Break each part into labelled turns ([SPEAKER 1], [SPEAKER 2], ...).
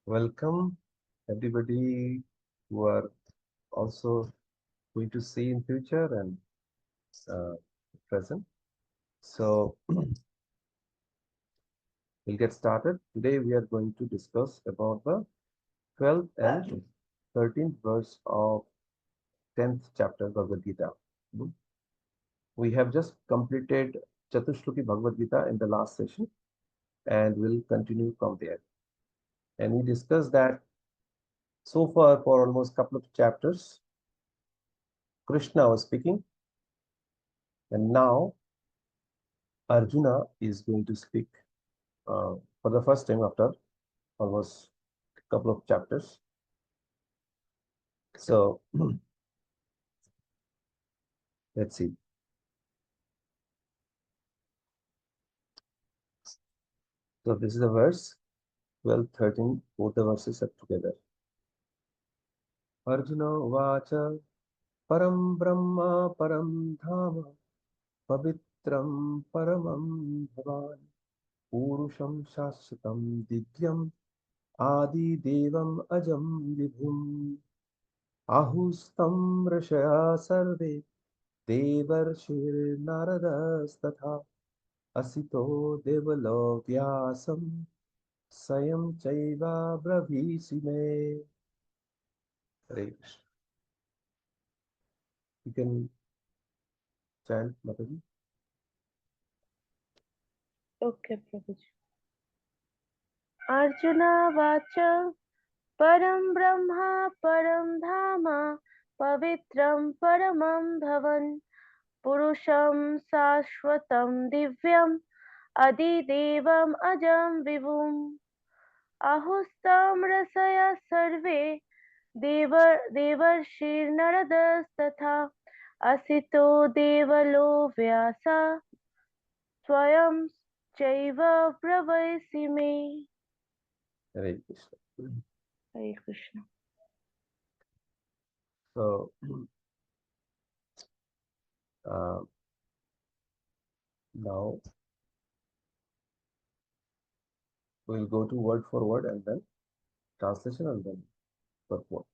[SPEAKER 1] Welcome everybody who are also going to see in future and uh, present. So we'll get started. Today we are going to discuss about the 12th and 13th verse of 10th chapter Bhagavad Gita. We have just completed Chatushloki Bhagavad Gita in the last session and we'll continue from there. And we discussed that so far for almost a couple of chapters, Krishna was speaking, and now Arjuna is going to speak for the first time after almost a couple of chapters. So let's see. So this is the verse 12, 13, both the verses are together. Arjuna Vacha Param Brahma Param Dhama Pavitram Paramam Bhavan Purusham Shashvatam Divyam Adi Devam Ajam Vibhum Ahustam Rashaya Sarve Devarshir Naradas Tatha Asito Devalo Vyasam Sayam Chaiva Brabhisime. Hare Krishna. You can chant, Mataji.
[SPEAKER 2] Okay, Prabhuji. Arjuna Vacha Param Brahma Param Dhama Pavitram Paramam Bhavan Purusham Sashvatam Divyam Adidevam Ajam Vivum Ahustam Rasaya Sarve Devarshir Naradas Tatha Asito Devalo Vyasa Swayam Chaiva Pravaisime.
[SPEAKER 1] Hare Krishna.
[SPEAKER 2] Hare Krishna.
[SPEAKER 1] So uh, now we'll go to word for word and then translation and then purport.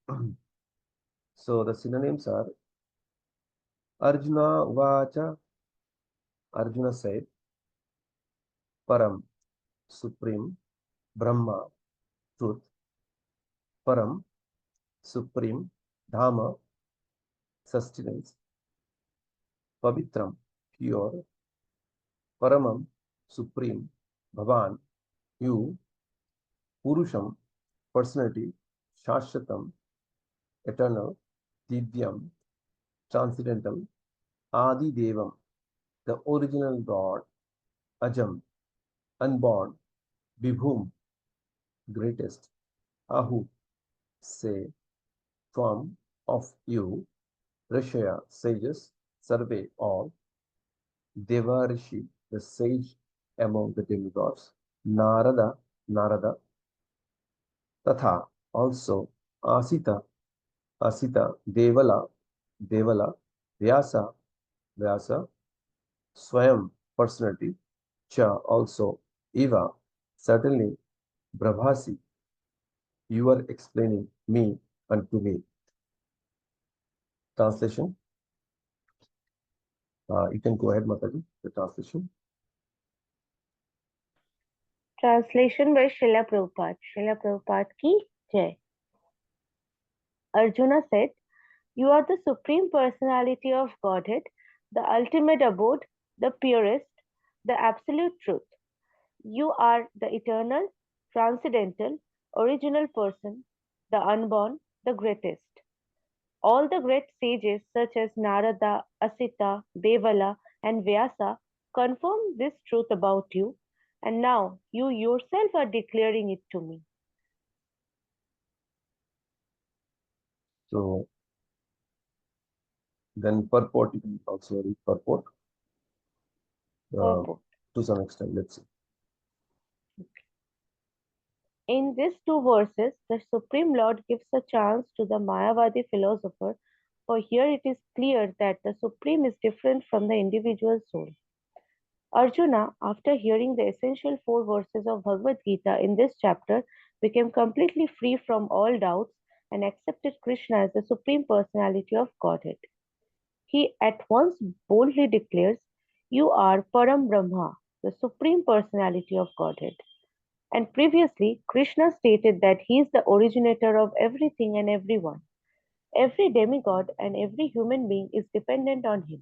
[SPEAKER 1] So the synonyms are Arjuna Vacha, Arjuna said, Param, Supreme, Brahma, truth, Param, Supreme, Dhamma, sustenance, Pavitram, pure, Paramam, supreme, Bhavan, you, Purusham, personality, Shashvatam, eternal, Divyam, transcendental, Adi Devam, the original God, Ajam, unborn, Vibhum, greatest, Ahu, say, from, of you, Rishaya, sages, Sarve, all, Devarishi, the sage among the demigods, Narada, Tatha, also, Asita, Devala, Vyasa, Swayam, personality, Cha, also, Eva, certainly, Brabhasi, you are explaining me unto me. Translation, you can go ahead, Mataji, the translation.
[SPEAKER 2] Translation by Srila Prabhupada. Srila Prabhupada ki Jai. Arjuna said, "You are the Supreme Personality of Godhead, the ultimate abode, the purest, the absolute truth. You are the eternal, transcendental, original person, the unborn, the greatest. All the great sages such as Narada, Asita, Devala, and Vyasa confirm this truth about you, and now you yourself are declaring it to me."
[SPEAKER 1] So then purport, you can also read purport uh,
[SPEAKER 2] Purport.
[SPEAKER 1] to some extent. Let's see.
[SPEAKER 2] In these two verses, the Supreme Lord gives a chance to the Mayavadi philosopher, for here it is clear that the Supreme is different from the individual soul. Arjuna, after hearing the essential four verses of Bhagavad Gita in this chapter, became completely free from all doubts and accepted Krishna as the Supreme Personality of Godhead. He at once boldly declares, "You are Param Brahma, the Supreme Personality of Godhead." And previously, Krishna stated that he is the originator of everything and everyone. Every demigod and every human being is dependent on him.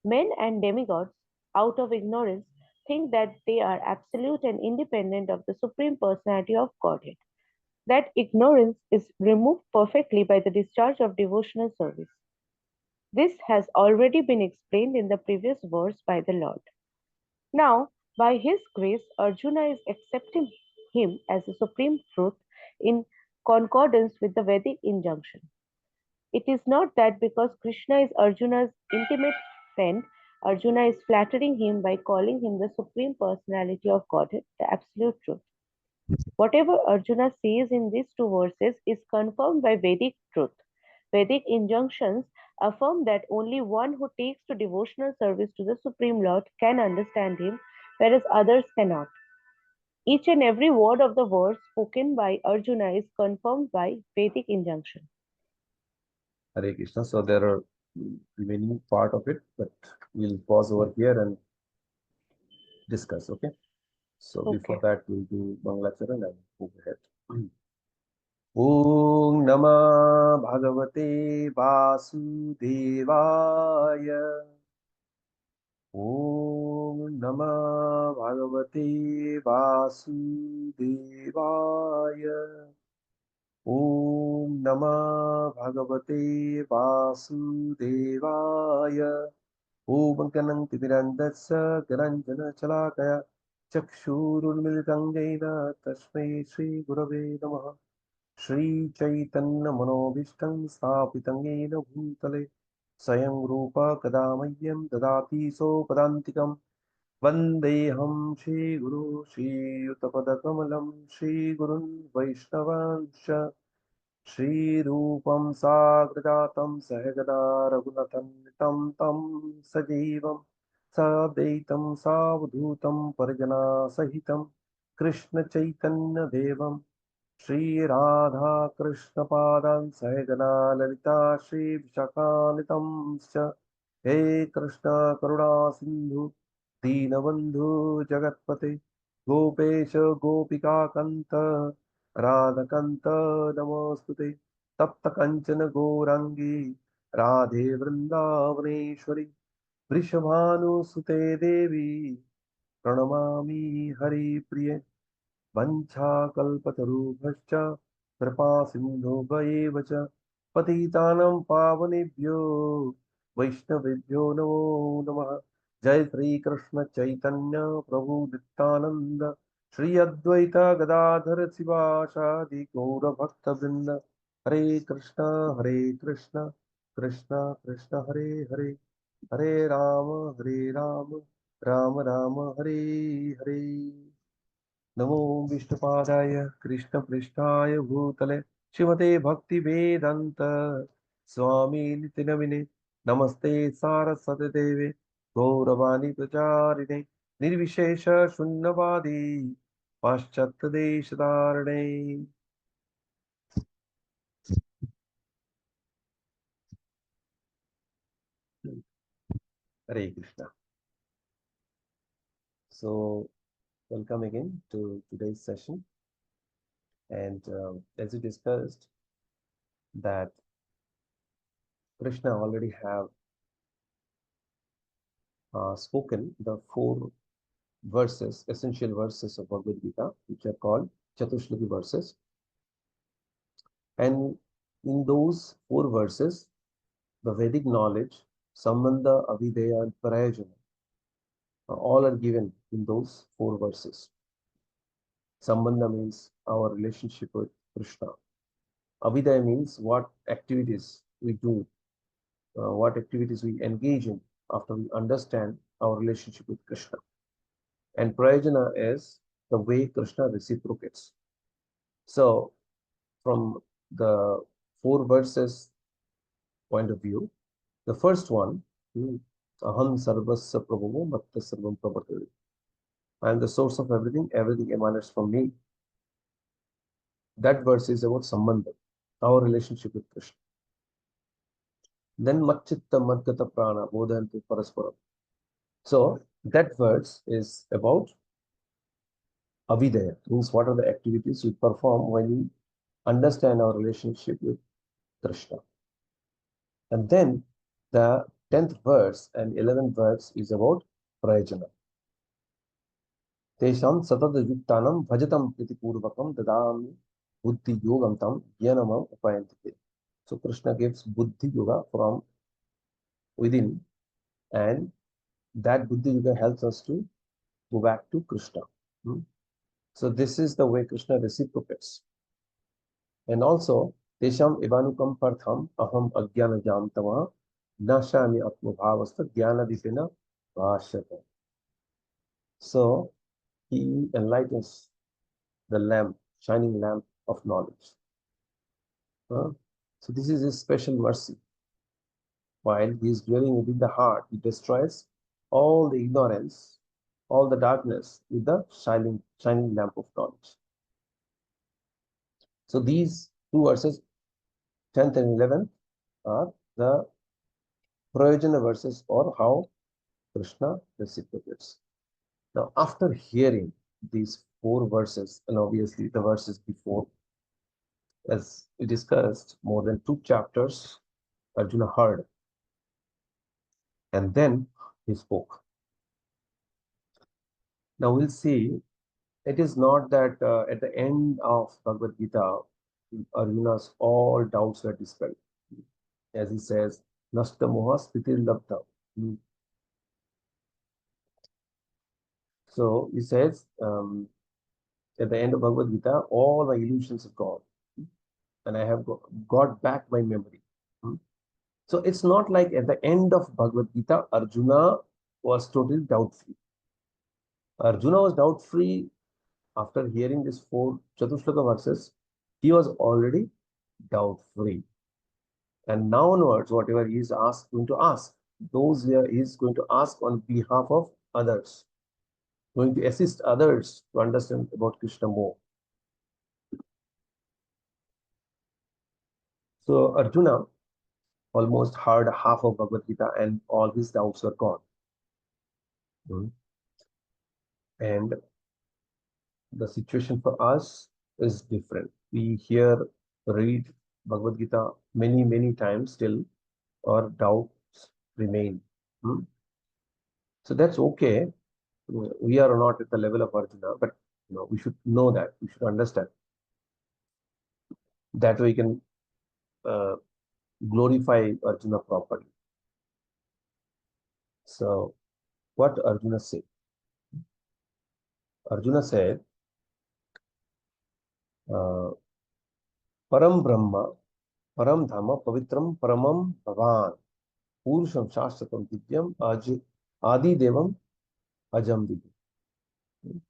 [SPEAKER 2] Men and demigods, out of ignorance, think that they are absolute and independent of the Supreme Personality of Godhead. That ignorance is removed perfectly by the discharge of devotional service. This has already been explained in the previous verse by the Lord. Now, by His grace, Arjuna is accepting Him as the supreme truth in concordance with the Vedic injunction. It is not that because Krishna is Arjuna's intimate friend, Arjuna is flattering him by calling him the Supreme Personality of Godhead, the Absolute Truth. Whatever Arjuna says in these two verses is confirmed by Vedic truth. Vedic injunctions affirm that only one who takes to devotional service to the Supreme Lord can understand him, whereas others cannot. Each and every word of the verse spoken by Arjuna is confirmed by Vedic injunction.
[SPEAKER 1] Hare Krishna. So there are remaining part of it, but we'll pause over here and discuss. Okay. So before
[SPEAKER 2] Okay.
[SPEAKER 1] that, we'll do Mangalacharan and move ahead. Om Namah Bhagavate Vasudevaya. Om Namah Bhagavate Vasudevaya. Om Namah Bhagavate Vasudevaya. Om Ganang Timirandasa Garanjana Chalakaya Chakshurunmilitam Jaina Tasmai Shri Gurave Namaha. Shri Chaitanya Manobishtam Sthapitam Yena Bhutale Sayam Rupa Kadamayyam Dadati So Padantikam Vandeham Shri Guru Shri Yuttapadakamalam Shri Gurun Vaishnavansha Shri Rupam Sagrajatam Sahagada Raghunathan Tam Tam Sajivam Sadaitam Savadhutam Parjana Sahitam Krishna Chaitanya Devam Shri Radha Krishna Padan Sahagana Lalita Shri Vishakanitam He Krishna Karuna Sindhu Dinabandhu Jagatpate Gopesha Gopika Kanta Radhakanta Namostute Tapta Kanchana Gorangi Radhe Vrindavaneshwari Vrishabhanu Sute Devi Pranamami Hari Priye वंशाकल्पतरुभ्यश्च कृपा सिन्धुभ्येव च पतितानं पावनेभ्यो वैष्णवेभ्यो नमो नमः जय श्री कृष्ण चैतन्य प्रभु नित्यानंद श्री अद्वैत गदाधर शिवासादि गौर भक्त वृंद हरे कृष्ण कृष्ण कृष्ण हरे हरे हरे राम राम राम हरे हरे नमो विष्णुपादाय कृष्णपृष्ठाय भूतले श्रीमते भक्तिवेदान्त स्वामी नित्यनमिने नमस्ते सारस्वती देवे गौरवाणी प्रचारिणे निर्विशेष शून्यवादी पाश्चात्यदेशधारणे Hare Krishna. So welcome again to today's session, and as we discussed that Krishna already have spoken the four verses, essential verses of Bhagavad Gita, which are called Chatushlaki verses. And in those four verses, the Vedic knowledge, Sambandha, Avideya, and Parayajana, all are given in those four verses. Sambandha means our relationship with Krishna. Avideya means what activities we do, what activities we engage in after we understand our relationship with Krishna. And Prayajana is the way Krishna reciprocates. So, from the four verses point of view, the first one, Aham sarvasya prabhu matta sarvam pravartayate. I am the source of everything. Everything emanates from me. That verse is about sambandha, our relationship with Krishna. Then Matchitta Madgata Prana Bodhanti Parasparam. So that verse is about Avidaya, means what are the activities we perform when we understand our relationship with Krishna. And then the 10th verse and 11th verse is about Prayajana. Tesham Satada Yuktanam Bhajatam Priti Purvakam Dadami Buddhi Yogam Tam Yanamam Upayantite. So Krishna gives Buddhi Yoga from within, and that Buddhi Yoga helps us to go back to Krishna. So this is the way Krishna reciprocates. And also, Tesham Ivanukam Partham Aham Agyana Jam Tama Nashami Atmabhavasta Dhyana Dipena Vashata. So he enlightens the lamp, shining lamp of knowledge. So this is his special mercy. While he is dwelling within the heart, he destroys all the ignorance, all the darkness with the shining lamp of knowledge. So these two verses, 10th and 11th, are the Prayojana verses or how Krishna reciprocates. Now, after hearing these four verses, and obviously the verses before, as we discussed, more than 2 chapters, Arjuna heard, and then he spoke. Now we'll see, it is not that at the end of Bhagavad Gita, Arjuna's all doubts were dispelled. As he says, Nasta moha sthitir labdha. So he says, at the end of Bhagavad Gita, all my illusions are gone, and I have got back my memory. So it's not like at the end of Bhagavad Gita, Arjuna was totally doubt-free. Arjuna was doubt-free after hearing these 4 Chatushlaka verses. He was already doubt-free. And now onwards, whatever he is going to ask, those he is going to ask on behalf of others, going to assist others to understand about Krishna more. So Arjuna almost heard half of Bhagavad Gita and all his doubts were gone. And the situation for us is different. We read Bhagavad Gita many times, still our doubts remain. So that's okay. We are not at the level of Arjuna, but we should know that. We should understand. That way we can glorify Arjuna properly. So what Arjuna said? Arjuna said, Param Brahma, Param Dhamma, Pavitram, Paramam Bhavan, Purusham Shastratam Divyam, Adi Devam, Ajam Vidhi.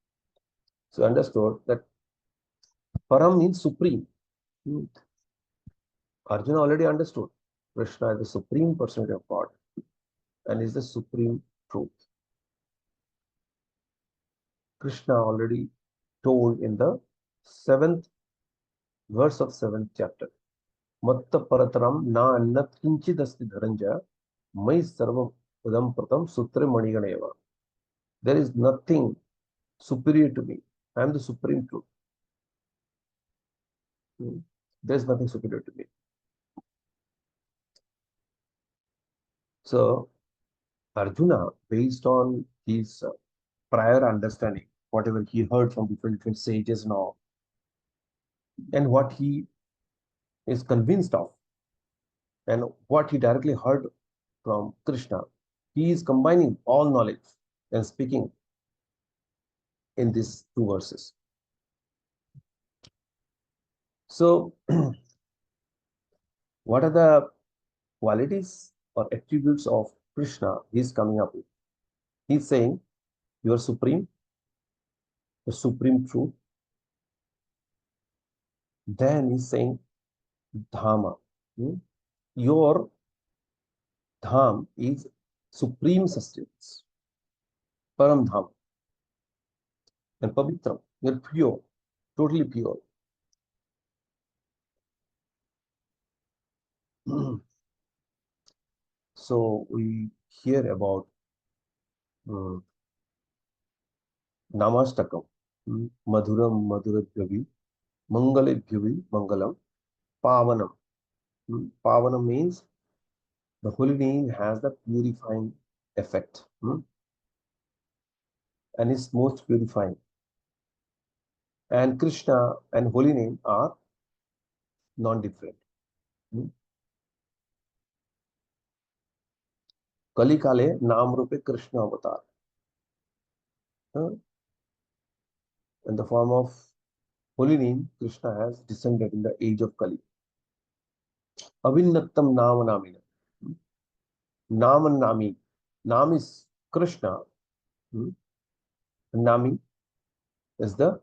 [SPEAKER 1] So understood that Param means supreme. Arjuna already understood Krishna is the supreme personality of God and is the supreme truth. Krishna already told in the 7th verse of 7th chapter. Matta parataram na annat kinchid asti dharanja mai sarvam udam pratam sutre maniganeva. There is nothing superior to me. I am the supreme truth. There is nothing superior to me. So Arjuna, based on his prior understanding, whatever he heard from different sages and all, and what he is convinced of, and what he directly heard from Krishna, he is combining all knowledge and speaking in these 2 verses. So, what are the qualities or attributes of Krishna he is coming up with? He's saying, you are supreme, the supreme truth. Then he's saying, Dhamma. Your Dham is supreme sustenance, Param Dham, and Pavitram. You're pure, totally pure. So we hear about Namastakam, Madhuram Madhurabhyavi, Mangalabhyavi, Mangalam, Pavanam. Pavanam means the holy name has the purifying effect, and is most purifying. And Krishna and holy name are non-different. Kali Kale Naam Rupe Krishna Avatar. In the form of holy name, Krishna has descended in the age of Kali. Avinnattam Nama Namina. Nam and Nami. Nam is Krishna. Nami is the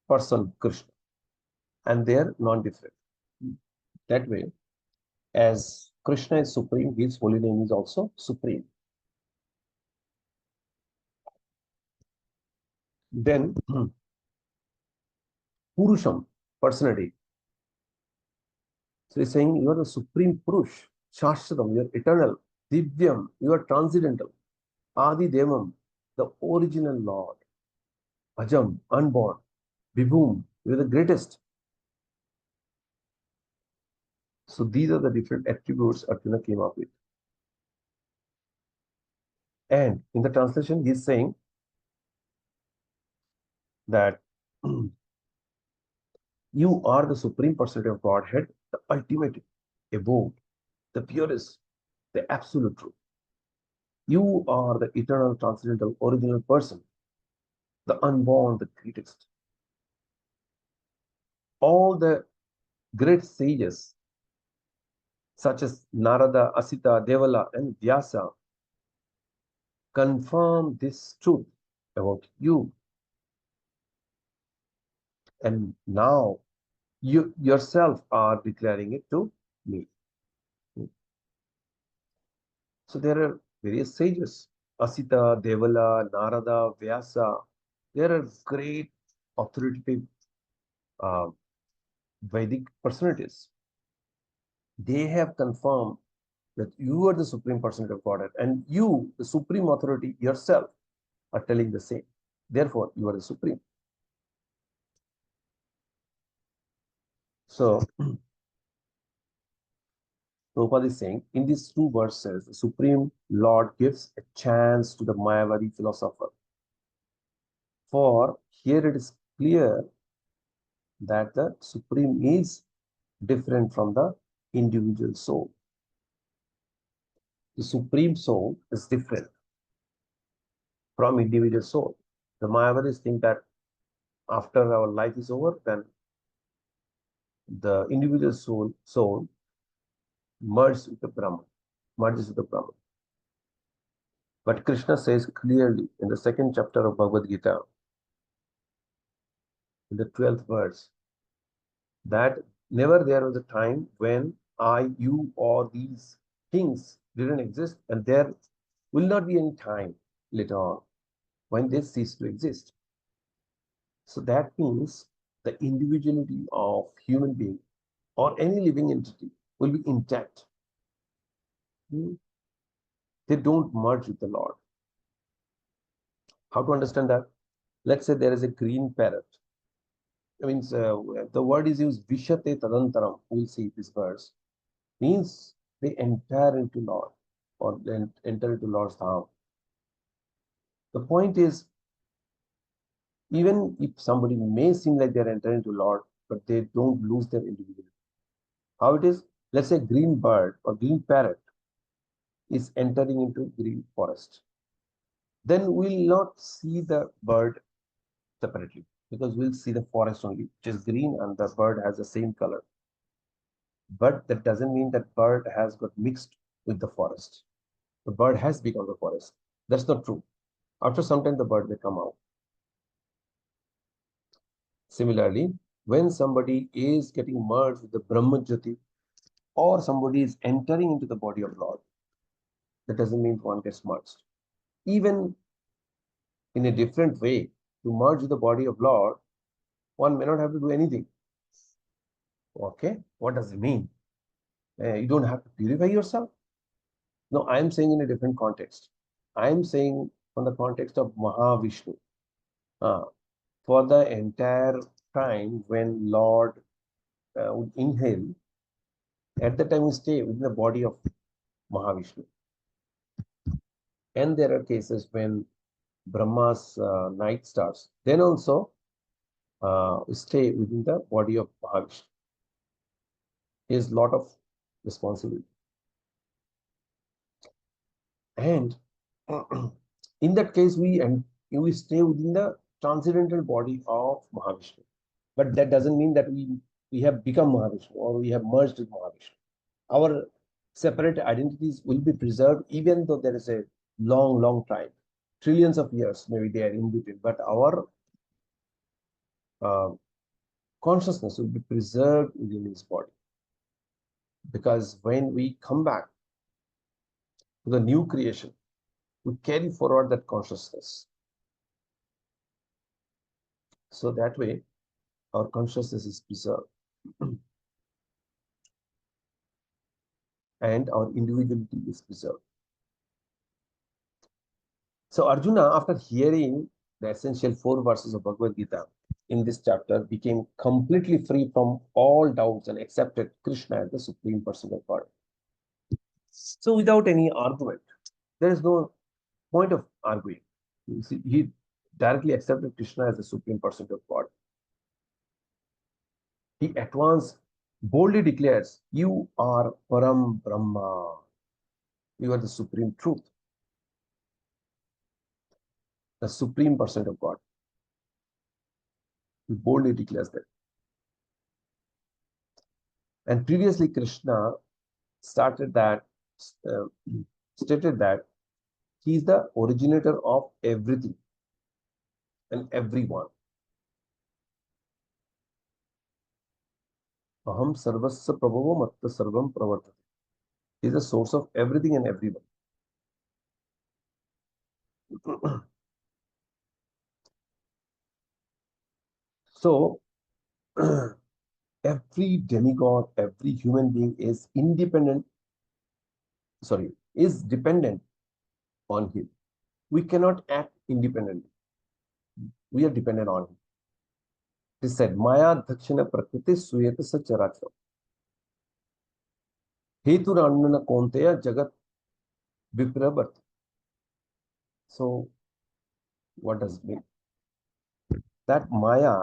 [SPEAKER 1] person Krishna. And they are non-different. That way, as Krishna is supreme, his holy name is also supreme. Then, Purusham, personality. So he's saying you are the supreme Purush, Shashtratam, you are eternal, Divyam, you are transcendental, Adi Devam, the original Lord, Ajam, unborn, Vibhum, you are the greatest. So these are the different attributes Arjuna came up with. And in the translation, he is saying that you are the supreme personality of Godhead, the ultimate abode, the purest, the absolute truth. You are the eternal, transcendental, original person, the unborn, the greatest. All the great sages, such as Narada, Asita, Devala, and Vyasa, confirm this truth about you. And now you yourself are declaring it to me. So there are various sages, Asita, Devala, Narada, Vyasa. There are great authoritative uh, Vedic personalities. They have confirmed that you are the supreme personality of Godhead, and you, the supreme authority yourself, are telling the same. Therefore, you are the supreme. So, Prabhupada is saying, in these two verses, the Supreme Lord gives a chance to the Mayavadi philosopher. For here it is clear that the Supreme is different from the individual soul. The Supreme Soul is different from individual soul. The Mayavadis think that after our life is over, then the individual soul merges with the Brahman, merges with the Brahman. But Krishna says clearly in the second chapter of Bhagavad Gita, in the 12th verse, that never there was a time when I, you, or these things didn't exist, and there will not be any time later on when they cease to exist. So that means the individuality of human being or any living entity will be intact. They don't merge with the Lord. How to understand that? Let's say there is a green parrot. I mean, the word is used, Vishate Tadantaram. We'll see this verse. Means they enter into Lord or then enter into Lord's dham. The point is, even if somebody may seem like they're entering into Lord, but they don't lose their individuality. How it is? Let's say green bird or green parrot is entering into green forest. Then we'll not see the bird separately because we'll see the forest only, which is green and the bird has the same color. But that doesn't mean that bird has got mixed with the forest. The bird has become the forest. That's not true. After some time, the bird may come out. Similarly, when somebody is getting merged with the Brahma Jyoti or somebody is entering into the body of Lord, That doesn't mean one gets merged. Even in a different way, to merge the body of Lord, one may not have to do anything. Okay, what does it mean? You don't have to purify yourself. No, I'm saying in a different context. I'm saying on the context of Mahavishnu. For the entire time when Lord would inhale, at the time we stay within the body of Mahavishnu. And there are cases when Brahma's night starts, then also stay within the body of Mahavishnu. Is a lot of responsibility. And in that case, we stay within the transcendental body of Mahavishnu. But that doesn't mean that we have become Mahavishnu or we have merged with Mahavishnu. Our separate identities will be preserved even though there is a long time. Trillions of years maybe they are in between. But our uh, consciousness will be preserved within his body. Because when we come back to the new creation, we carry forward that consciousness. So that way, our consciousness is preserved and our individuality is preserved. So Arjuna, after hearing the essential 4 verses of Bhagavad Gita in this chapter, became completely free from all doubts and accepted Krishna as the Supreme Person of God. So without any argument, there is no point of arguing. You see, he directly accepted Krishna as the Supreme Person of God. He at once boldly declares, "You are Param Brahma. You are the Supreme Truth, the Supreme Person of God." He boldly declares that. And previously, Krishna started that, uh, stated that he is the originator of everything and everyone. Aham sarvasya prabhavo matta sarvam pravartate. He is the source of everything and everyone. So, every demigod, every human being is is dependent on him. We cannot act independently. We are dependent on him. It is said, Maya Dakshina Prakriti Suyata Sacharacha. Hetu Rannana Konteya Jagat Viprabhat. So, what does it mean? That Maya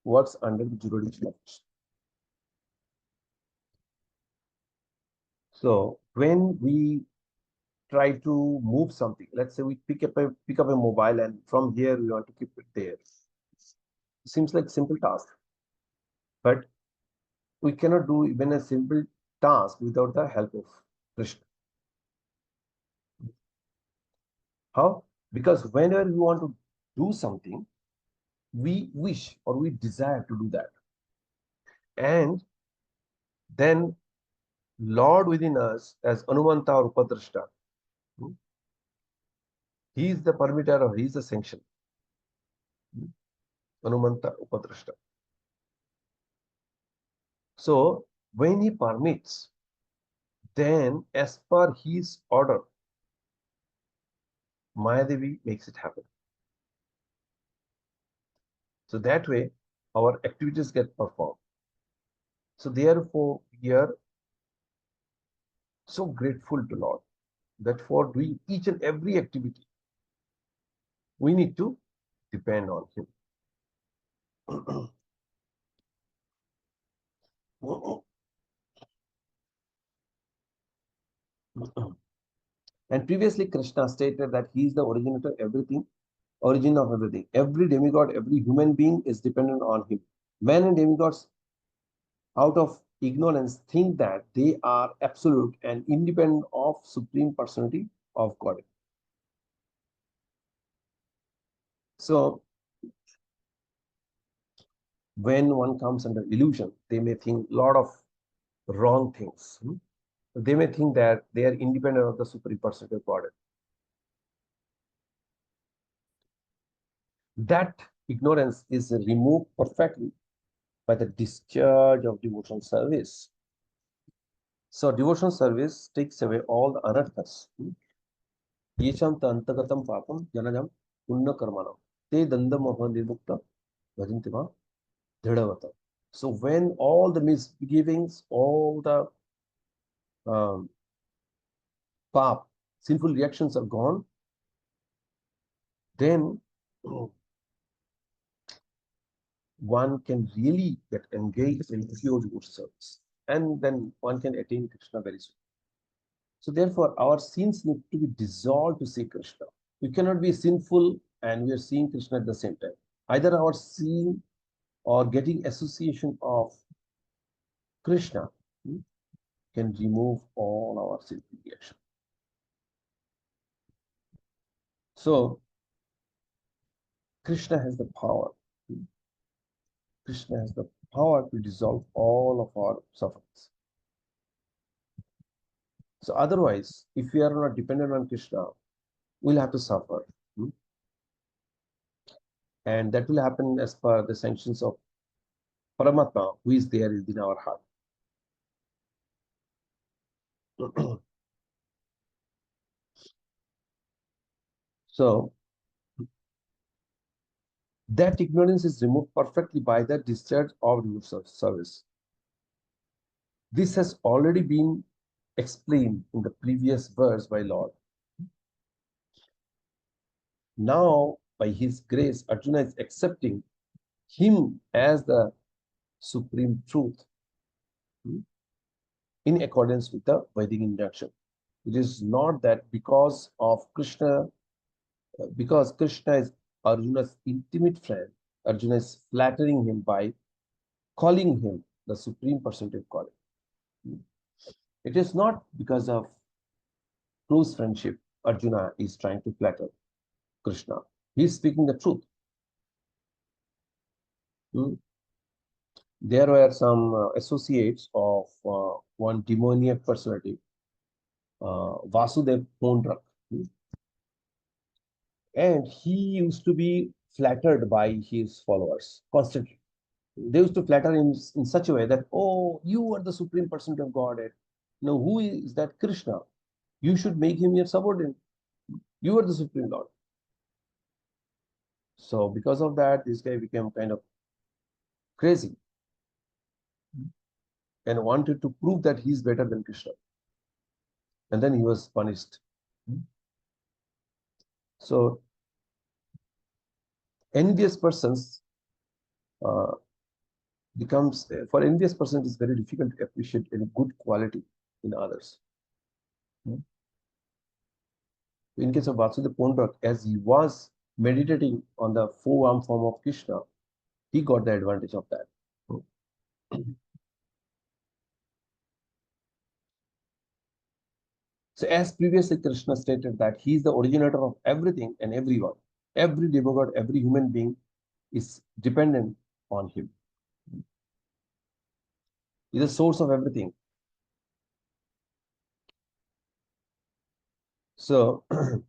[SPEAKER 1] works under the jurisdiction of Krishna. So, when we try to move something, let's say we pick up a mobile and from here we want to keep it there. Seems like a simple task, but we cannot do even a simple task without the help of Krishna. How? Because whenever we want to do something, we wish or we desire to do that. And then Lord within us, as Anumanta or Upadrashta, he is the permitter or he is the sanction. Anumanta Upadrashta. So when he permits, then as per his order, Mayadevi makes it happen. So that way, our activities get performed. So therefore, we are so grateful to Lord that for doing each and every activity, we need to depend on Him. And previously, Krishna stated that He is the originator of everything, origin of everything. Every demigod, every human being is dependent on Him. Men and demigods, out of ignorance, think that they are absolute and independent of Supreme Personality of God. So, when one comes under illusion, they may think a lot of wrong things. They may think that they are independent of the Supreme Personality of Godhead. That ignorance is removed perfectly by the discharge of devotional service. So devotional service takes away all the anarthas. Yesham ta antagatam papam janajam punna karmanam te dandamoha nirmukta bhajantiva dridavata. So when all the misgivings, all the um, pap, sinful reactions are gone, then one can really get engaged in pure devotional service. And then one can attain Krishna very soon. So therefore, our sins need to be dissolved to see Krishna. We cannot be sinful and we are seeing Krishna at the same time. Either our seeing or getting association of Krishna can remove all our sinful reaction. So Krishna has the power. Krishna has the power to dissolve all of our sufferings. So otherwise, if we are not dependent on Krishna, we'll have to suffer. And that will happen as per the sanctions of Paramatma, who is there in our heart. So that ignorance is removed perfectly by the discharge of devotional service. This has already been explained in the previous verse by Lord. Now, by his grace, Arjuna is accepting him as the supreme truth in accordance with the Vedic injunction. It is not that because Krishna is Arjuna's intimate friend, Arjuna is flattering him by calling him the supreme personality of God. It is not because of close friendship Arjuna is trying to flatter Krishna. He is speaking the truth. There were some associates of one demoniac personality, Vasudev Pondrak. And he used to be flattered by his followers constantly. They used to flatter him in such a way that, oh, you are the supreme personality of Godhead. Now, who is that Krishna? You should make him your subordinate. You are the supreme Lord. So because of that, this guy became kind of crazy and wanted to prove that he is better than Krishna. And then he was punished. So envious persons for envious persons, it's very difficult to appreciate any good quality in others. In case of Vasudev Pondrak, as he was meditating on the four-arm form of Krishna, he got the advantage of that. So as previously Krishna stated that he is the originator of everything and everyone. Every demigod, every human being is dependent on him. He is the source of everything. So and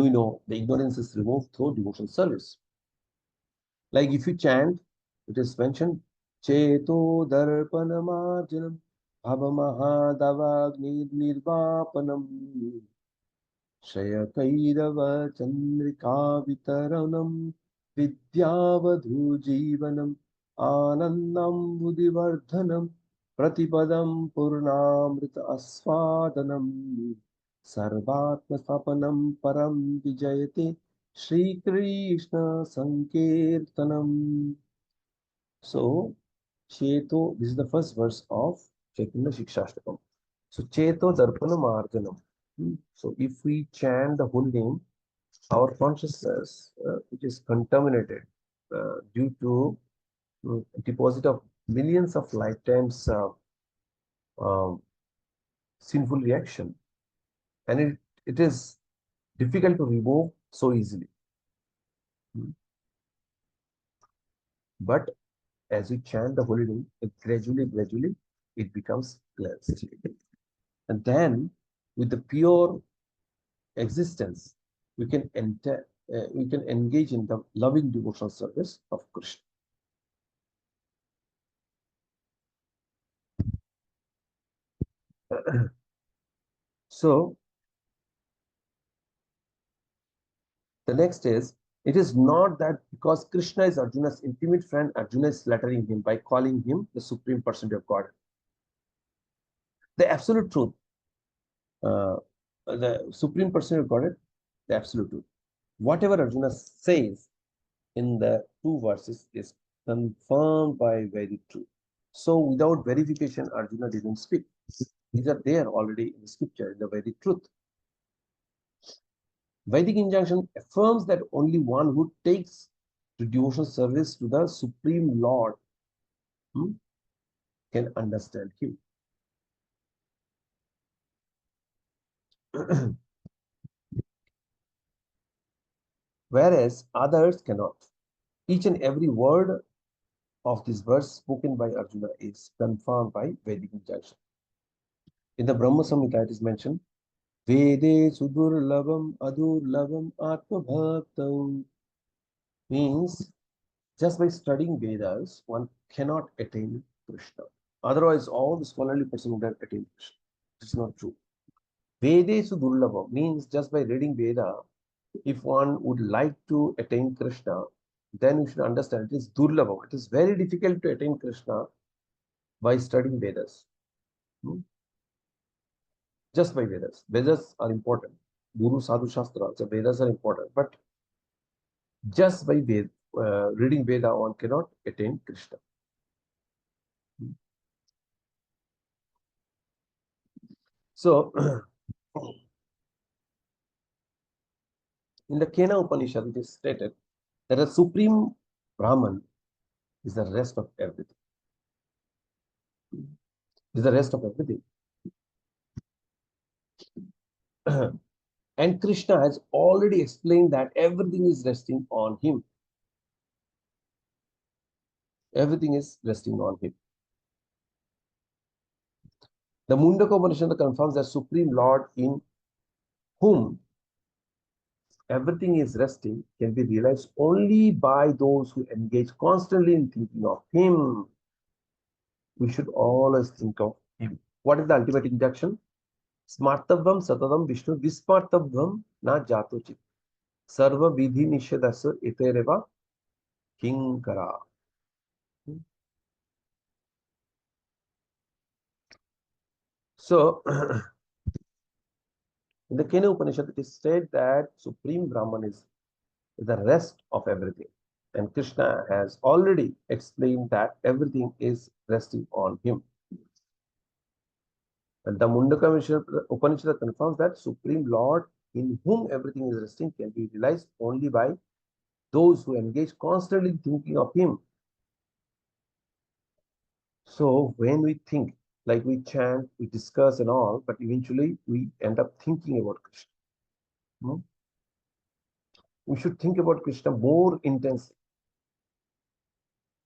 [SPEAKER 1] we know the ignorance is removed through devotional service. Like if you chant, it is mentioned, Cheto Darpanamarjanam Bhavamahadavagni Nirvapanam Shayakaidava Chandrika Vitaranam Vidyavadhu Jivanam Anandam Buddhivardhanam Pratipadam Purnamrita Aswadanam Sarvatma Sapanam Param Vijayate Shri Krishna Sankirtanam. So, Cheto, this is the first verse of Chaitanya Shikshashtakam. So, Cheto Darpana Marjanam. So, if we chant the whole name, our consciousness, which is contaminated due to deposit of millions of lifetimes um, sinful reaction, and it is difficult to remove so easily. But As we chant the holy name, it gradually, it becomes cleansed. And then, with the pure existence, we can enter, we can engage in the loving devotional service of Krishna. So, the next is, it is not that because Krishna is Arjuna's intimate friend, Arjuna is flattering him by calling him the supreme personality of God. The absolute truth, uh, the supreme personality of God, the absolute truth. Whatever Arjuna says in the two verses is confirmed by very truth. So without verification, Arjuna didn't speak. These are there already in the scripture, in the very truth. Vedic injunction affirms that only one who takes to devotional service to the Supreme Lord can understand him. Whereas others cannot. Each and every word of this verse spoken by Arjuna is confirmed by Vedic injunction. In the Brahma Samhita, it is mentioned, Vede Sudurlabam Adurlabam Atma Bhaktam, means just by studying Vedas, one cannot attain Krishna. Otherwise, all the scholarly person would have attained Krishna. It's not true. Vedesu Durlabha means just by reading Veda, if one would like to attain Krishna, then you should understand it is Durlabha. It is very difficult to attain Krishna by studying Vedas. Hmm? Just by Vedas. Vedas are important. Guru Sadhu Shastra, so Vedas are important. But just by reading Veda, one cannot attain Krishna. So, in the Kena Upanishad, it is stated that a supreme Brahman is the rest of everything. Is the rest of everything. And Krishna has already explained that everything is resting on him. Everything is resting on him. The Mundaka Upanishad confirms that Supreme Lord in whom everything is resting can be realized only by those who engage constantly in thinking of him. We should always think of him. What is the ultimate injunction? Smartabvam satadam Vishnu vismartabvam na jatochit. Sarva vidhi nishadasa itereva kinkara. So, in the Kena Upanishad, it is said that Supreme Brahman is the rest of everything. And Krishna has already explained that everything is resting on him. And the Mundaka Upanishad confirms that Supreme Lord in whom everything is resting can be realized only by those who engage constantly thinking of him. So when we think, like we chant, we discuss and all, but eventually we end up thinking about Krishna. Hmm? We should think about Krishna more intensely,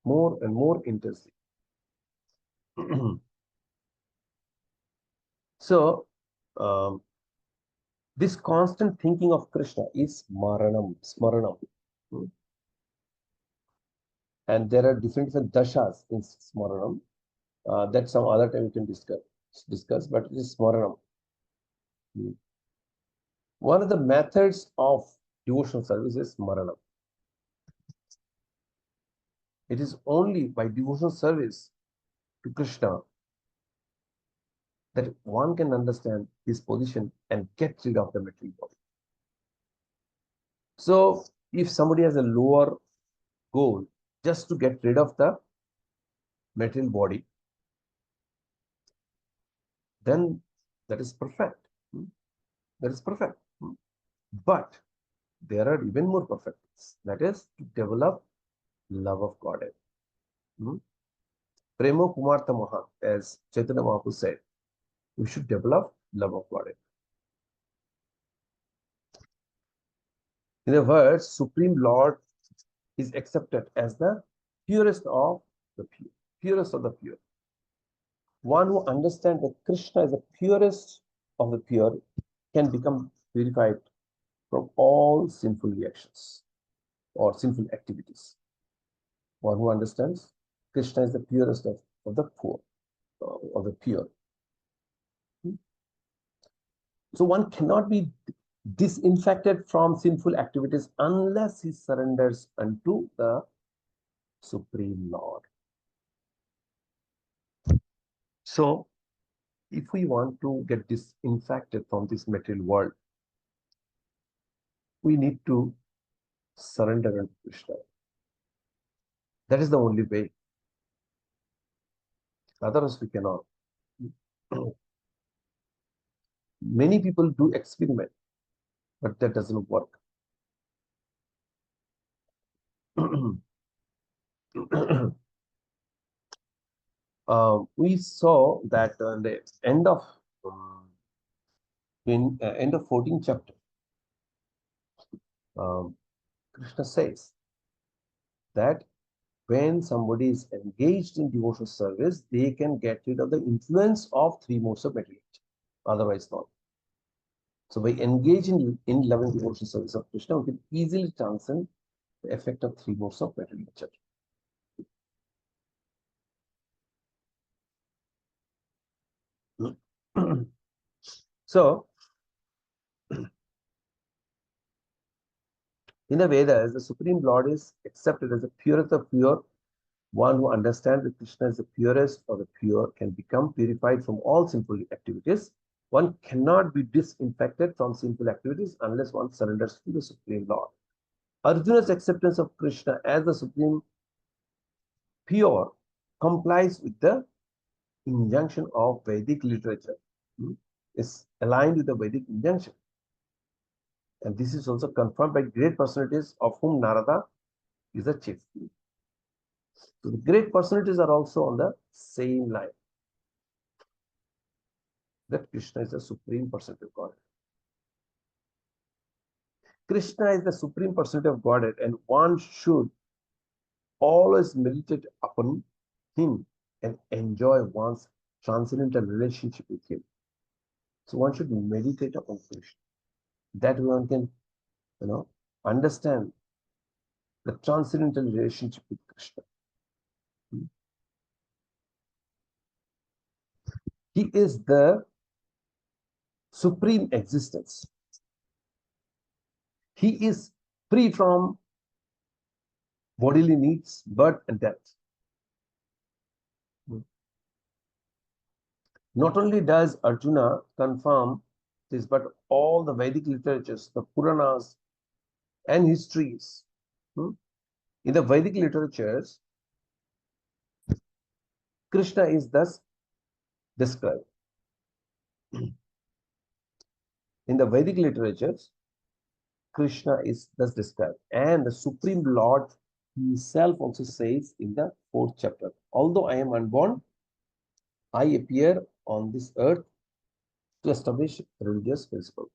[SPEAKER 1] more and more intensely. So, this constant thinking of Krishna is smaranam. Hmm? And there are different dashas in smaranam. That some other time we can discuss, but it is smaranam. Hmm. One of the methods of devotional service is smaranam. It is only by devotional service to Krishna that one can understand his position and get rid of the material body. So, if somebody has a lower goal just to get rid of the material body, then that is perfect. That is perfect. But there are even more perfect things. That is to develop love of Godhead. Premo Kumartha Maha, as Chaitanya Mahaprabhu said, we should develop love of Godhead. In the words, Supreme Lord is accepted as the purest of the pure. Purest of the pure. One who understands that Krishna is the purest of the pure can become purified from all sinful reactions or sinful activities. One who understands Krishna is the purest of the poor, of the pure. So one cannot be disinfected from sinful activities unless he surrenders unto the Supreme Lord. So if we want to get disinfected from this material world, we need to surrender unto Krishna. That is the only way. Otherwise, we cannot. Many people do experiment, but that doesn't work. We saw that in the end of end of 14th chapter, Krishna says that when somebody is engaged in devotional service, they can get rid of the influence of three modes of material nature, otherwise not. So by engaging in loving devotional service of Krishna, we can easily transcend the effect of three modes of material nature. So, in the Vedas, the Supreme Lord is accepted as the purest of pure. One who understands that Krishna is the purest or the pure can become purified from all sinful activities. One cannot be disinfected from sinful activities unless one surrenders to the Supreme Lord. Arjuna's acceptance of Krishna as the Supreme Pure complies with the injunction of Vedic literature. Is aligned with the Vedic injunction. And this is also confirmed by great personalities, of whom Narada is a chief. So the great personalities are also on the same line, that Krishna is the supreme personality of Godhead. Krishna is the supreme personality of Godhead, and one should always meditate upon him and enjoy one's transcendental relationship with him. So one should meditate upon Krishna. That one can, understand the transcendental relationship with Krishna. He is the supreme existence. He is free from bodily needs, birth and death. Not only does Arjuna confirm this, but all the Vedic literatures, the Puranas and histories, in the Vedic literatures, Krishna is thus described. In the Vedic literatures, Krishna is thus described. And the Supreme Lord himself also says in the 4th chapter, although I am unborn, I appear on this earth to establish religious principles.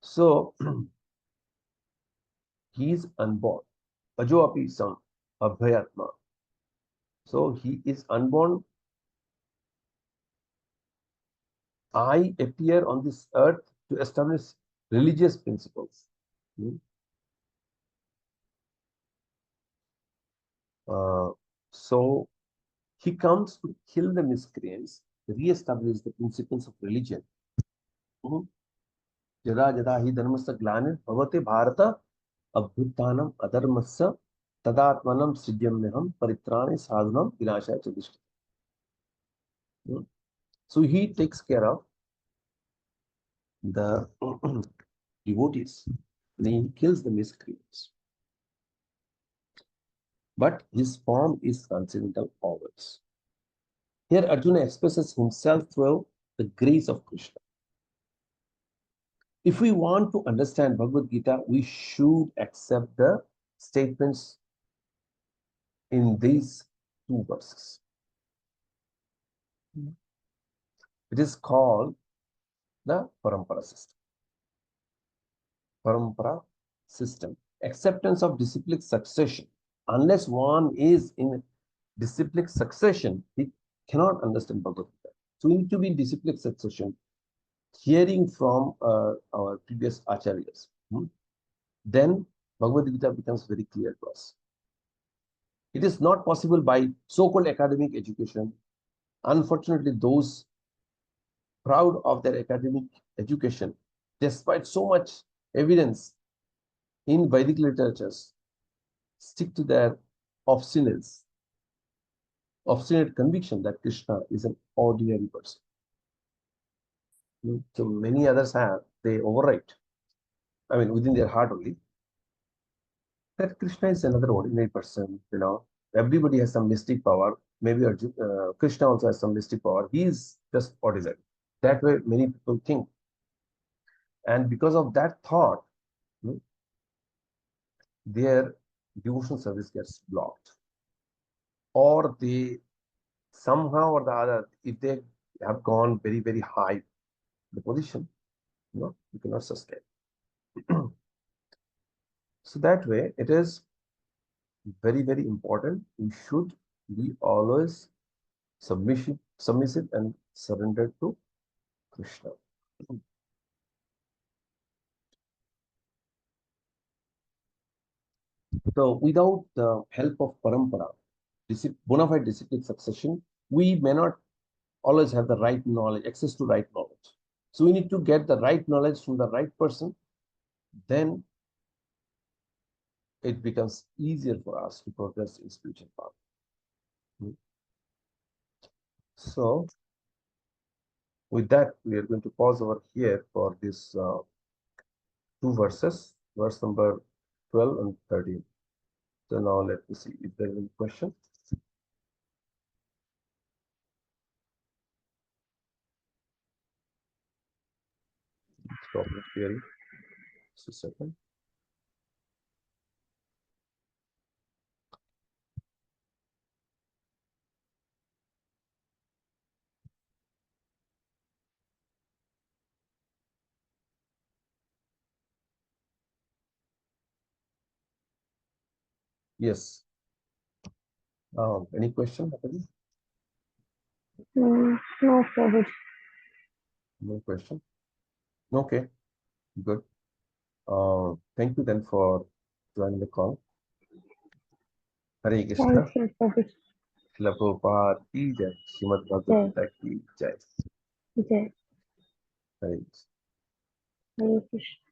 [SPEAKER 1] So, he is unborn. Ajo api sam abhayatma. So, he is unborn. I appear on this earth to establish religious principles. So, he comes to kill the miscreants, re-establish the principles of religion. Jada jada hi dharmasya glanir bhavate bharata abhuttanam adharmasya tadatmanam siddhyamyaham paritrane sadhanam vinashaya chadishta. So he takes care of the devotees. Then he kills the miscreants. But his form is transcendental always. Here Arjuna expresses himself through the grace of Krishna. If we want to understand Bhagavad Gita, we should accept the statements in these two verses. It is called the Parampara system. Parampara system. Acceptance of disciplic succession Unless one is in disciplic succession, he cannot understand Bhagavad Gita. So we need to be in disciplic succession, hearing from our previous acharyas. Then Bhagavad Gita becomes very clear to us. It is not possible by so-called academic education. Unfortunately, those proud of their academic education, despite so much evidence in Vedic literatures, stick to their obstinate conviction that Krishna is an ordinary person. So many others have, they overwrite, within their heart only, that Krishna is another ordinary person. Everybody has some mystic power. Maybe Krishna also has some mystic power. He is just ordinary. That way, many people think. And because of that thought, their devotional service gets blocked. Or they somehow or the other, if they have gone very, very high the position, you cannot sustain. So that way, it is very, very important. We should be always submissive and surrendered to Krishna. So without the help of parampara, bona fide disciplic succession, we may not always have the right knowledge, access to right knowledge. So we need to get the right knowledge from the right person. Then it becomes easier for us to progress in spiritual path. So with that, we are going to pause over here for this two verses, verse number 12 and 13. So now let me see if there is any question. Stop sharing. Just a second. Yes. Any question?
[SPEAKER 2] No, Prabhuji.
[SPEAKER 1] No question. Okay, good. Thank you then for joining the call. Hare Krishna.
[SPEAKER 2] Thank you, Prabhuji.
[SPEAKER 1] Srila Prabhupada ki jai. Srimad Bhagavad Gita ki jai.
[SPEAKER 2] Jai.
[SPEAKER 1] Hare Krishna.
[SPEAKER 2] Hare Krishna.